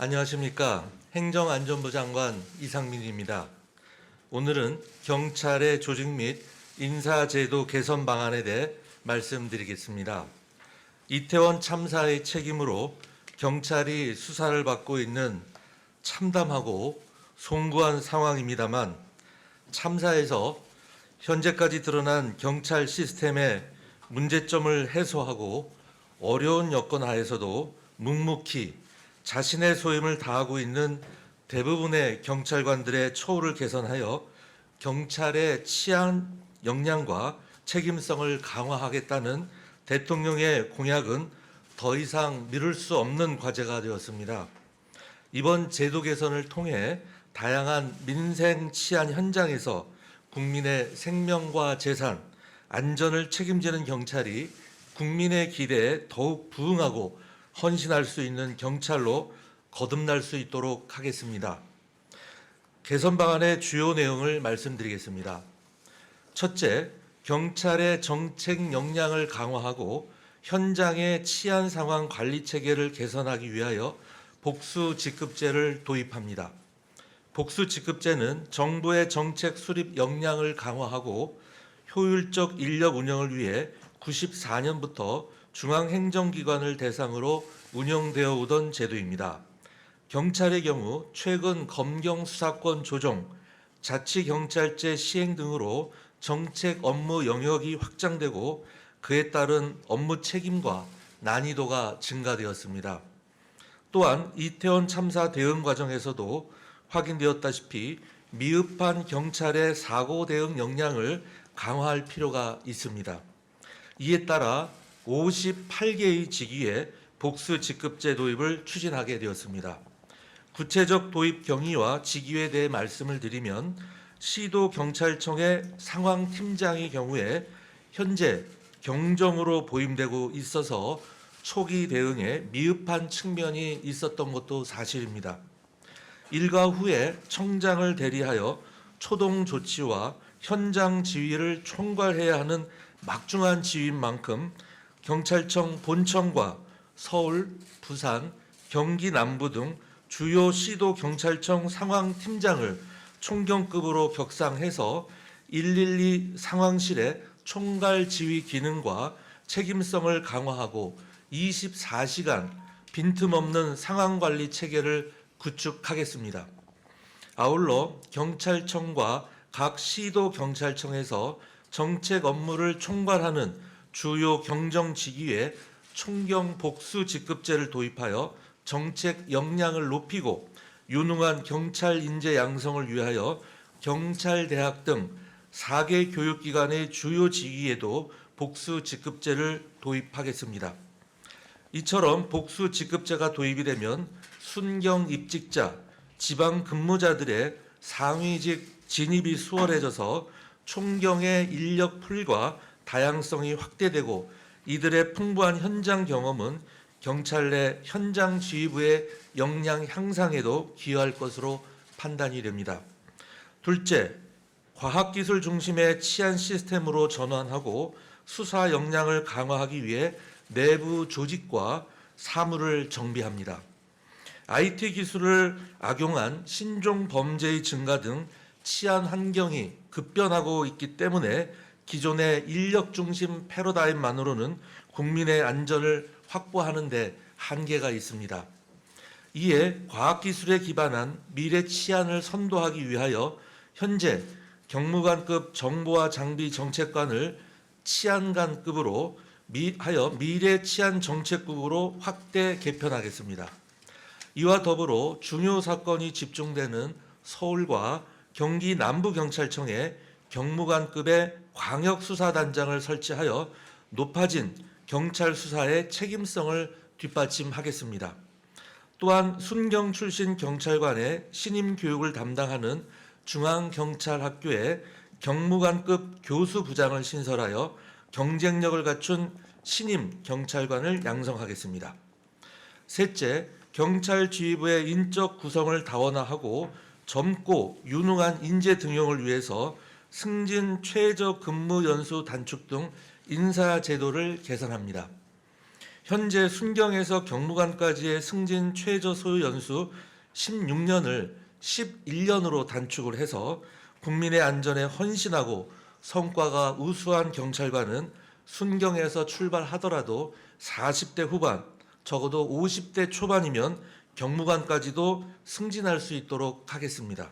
안녕하십니까. 행정안전부 장관 이상민입니다. 오늘은 경찰의 조직 및 인사제도 개선 방안에 대해 말씀드리겠습니다. 이태원 참사의 책임으로 경찰이 수사를 받고 있는 참담하고 송구한 상황입니다만, 참사에서 현재까지 드러난 경찰 시스템의 문제점을 해소하고 어려운 여건 하에서도 묵묵히 자신의 소임을 다하고 있는 대부분의 경찰관들의 처우를 개선하여 경찰의 치안 역량과 책임성을 강화하겠다는 대통령의 공약은 더 이상 미룰 수 없는 과제가 되었습니다. 이번 제도 개선을 통해 다양한 민생 치안 현장에서 국민의 생명과 재산, 안전을 책임지는 경찰이 국민의 기대에 더욱 부응하고 헌신할 수 있는 경찰로 거듭날 수 있도록 하겠습니다. 개선 방안의 주요 내용을 말씀드리겠습니다. 첫째, 경찰의 정책 역량을 강화하고 현장의 치안 상황 관리 체계를 개선하기 위하여 복수직급제를 도입합니다. 복수직급제는 정부의 정책 수립 역량을 강화하고 효율적 인력 운영을 위해 94년부터 중앙행정기관을 대상으로 운영되어 오던 제도입니다. 경찰의 경우 최근 검경 수사권 조정, 자치경찰제 시행 등으로 정책 업무 영역이 확장되고 그에 따른 업무 책임과 난이도가 증가되었습니다. 또한 이태원 참사 대응 과정에서도 확인되었다시피 미흡한 경찰의 사고 대응 역량을 강화할 필요가 있습니다. 이에 따라 58개의 직위에 복수직급제 도입을 추진하게 되었습니다. 구체적 도입 경위와 직위에 대해 말씀을 드리면, 시도경찰청의 상황팀장의 경우에 현재 경정으로 보임되고 있어서 초기 대응에 미흡한 측면이 있었던 것도 사실입니다. 일과 후에 청장을 대리하여 초동 조치와 현장 지휘를 총괄해야 하는 막중한 지휘인 만큼 경찰청 본청과 서울, 부산, 경기 남부 등 주요 시도 경찰청 상황팀장을 총경급으로 격상해서 112 상황실의 총괄 지휘 기능과 책임성을 강화하고 24시간 빈틈없는 상황관리 체계를 구축하겠습니다. 아울러 경찰청과 각 시도 경찰청에서 정책 업무를 총괄하는 주요 경정직위에 총경 복수 직급제를 도입하여 정책 역량을 높이고 유능한 경찰 인재 양성을 위하여 경찰대학 등 4개 교육기관의 주요 직위에도 복수 직급제를 도입하겠습니다. 이처럼 복수 직급제가 도입이 되면 순경 입직자, 지방 근무자들의 상위직 진입이 수월해져서 총경의 인력 풀과 다양성이 확대되고 이들의 풍부한 현장 경험은 경찰 내 현장 지휘부의 역량 향상에도 기여할 것으로 판단이 됩니다. 둘째, 과학기술 중심의 치안 시스템으로 전환하고 수사 역량을 강화하기 위해 내부 조직과 사무를 정비합니다. IT 기술을 악용한 신종 범죄의 증가 등 치안 환경이 급변하고 있기 때문에 기존의 인력 중심 패러다임만으로는 국민의 안전을 확보하는 데 한계가 있습니다. 이에 과학기술에 기반한 미래 치안을 선도하기 위하여 현재 경무관급 정보와 장비 정책관을 치안관급으로 하여 미래 치안 정책국으로 확대 개편하겠습니다. 이와 더불어 중요 사건이 집중되는 서울과 경기 남부경찰청에 경무관급의 광역수사단장을 설치하여 높아진 경찰 수사의 책임성을 뒷받침하겠습니다. 또한 순경 출신 경찰관의 신임 교육을 담당하는 중앙경찰학교에 경무관급 교수부장을 신설하여 경쟁력을 갖춘 신임 경찰관을 양성하겠습니다. 셋째, 경찰 지휘부의 인적 구성을 다원화하고 젊고 유능한 인재 등용을 위해서 승진 최저 근무 연수 단축 등 인사 제도를 개선합니다. 현재 순경에서 경무관까지의 승진 최저 소요 연수 16년을 11년으로 단축을 해서 국민의 안전에 헌신하고 성과가 우수한 경찰관은 순경에서 출발하더라도 40대 후반, 적어도 50대 초반이면 경무관까지도 승진할 수 있도록 하겠습니다.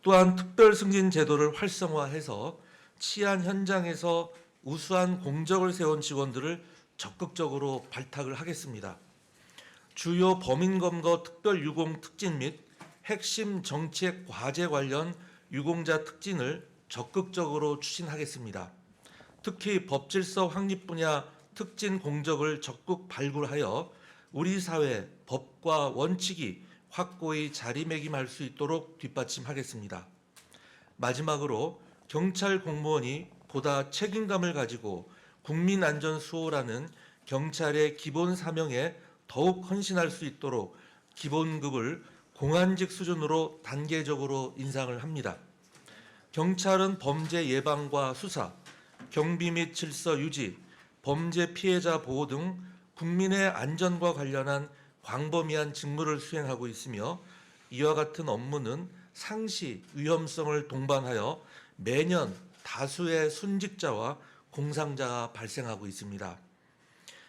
또한 특별 승진 제도를 활성화해서 치안 현장에서 우수한 공적을 세운 직원들을 적극적으로 발탁을 하겠습니다. 주요 범인검거 특별유공 특진 및 핵심 정책 과제 관련 유공자 특진을 적극적으로 추진하겠습니다. 특히 법질서 확립 분야 특진 공적을 적극 발굴하여 우리 사회 법과 원칙이 확고히 자리매김할 수 있도록 뒷받침하겠습니다. 마지막으로 경찰 공무원이 보다 책임감을 가지고 국민 안전 수호라는 경찰의 기본 사명에 더욱 헌신할 수 있도록 기본급을 공안직 수준으로 단계적으로 인상을 합니다. 경찰은 범죄 예방과 수사, 경비 및 질서 유지, 범죄 피해자 보호 등 국민의 안전과 관련한 광범위한 직무를 수행하고 있으며 이와 같은 업무는 상시 위험성을 동반하여 매년 다수의 순직자와 공상자가 발생하고 있습니다.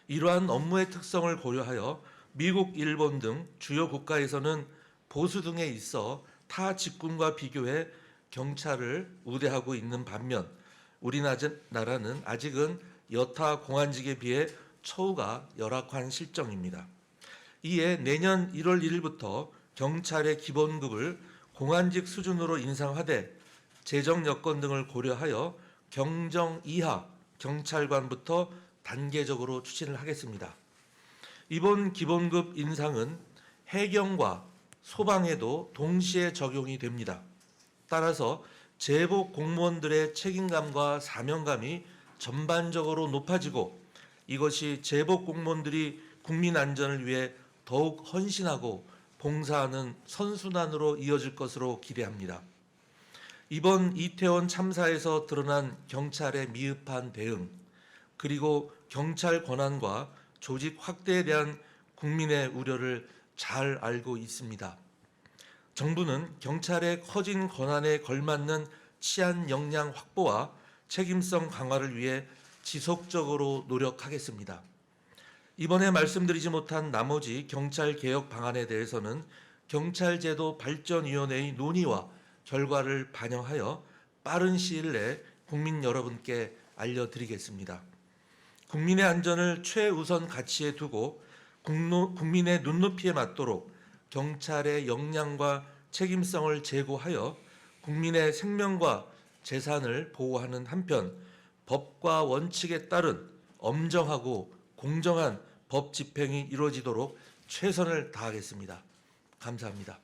이러한 업무의 특성을 고려하여 미국, 일본 등 주요 국가에서는 보수 등에 있어 타 직군과 비교해 경찰을 우대하고 있는 반면 우리나라는 아직은 여타 공안직에 비해 처우가 열악한 실정입니다. 이에 내년 1월 1일부터 경찰의 기본급을 공안직 수준으로 인상하되 재정 여건 등을 고려하여 경정 이하 경찰관부터 단계적으로 추진을 하겠습니다. 이번 기본급 인상은 해경과 소방에도 동시에 적용이 됩니다. 따라서 제복 공무원들의 책임감과 사명감이 전반적으로 높아지고 이것이 제복 공무원들이 국민 안전을 위해 더욱 헌신하고 봉사하는 선순환으로 이어질 것으로 기대합니다. 이번 이태원 참사에서 드러난 경찰의 미흡한 대응, 그리고 경찰 권한과 조직 확대에 대한 국민의 우려를 잘 알고 있습니다. 정부는 경찰의 커진 권한에 걸맞는 치안 역량 확보와 책임성 강화를 위해 지속적으로 노력하겠습니다. 이번에 말씀드리지 못한 나머지 경찰 개혁 방안에 대해서는 경찰제도 발전위원회의 논의와 결과를 반영하여 빠른 시일 내에 국민 여러분께 알려드리겠습니다. 국민의 안전을 최우선 가치에 두고 국민의 눈높이에 맞도록 경찰의 역량과 책임성을 제고하여 국민의 생명과 재산을 보호하는 한편 법과 원칙에 따른 엄정하고 공정한 법 집행이 이루어지도록 최선을 다하겠습니다. 감사합니다.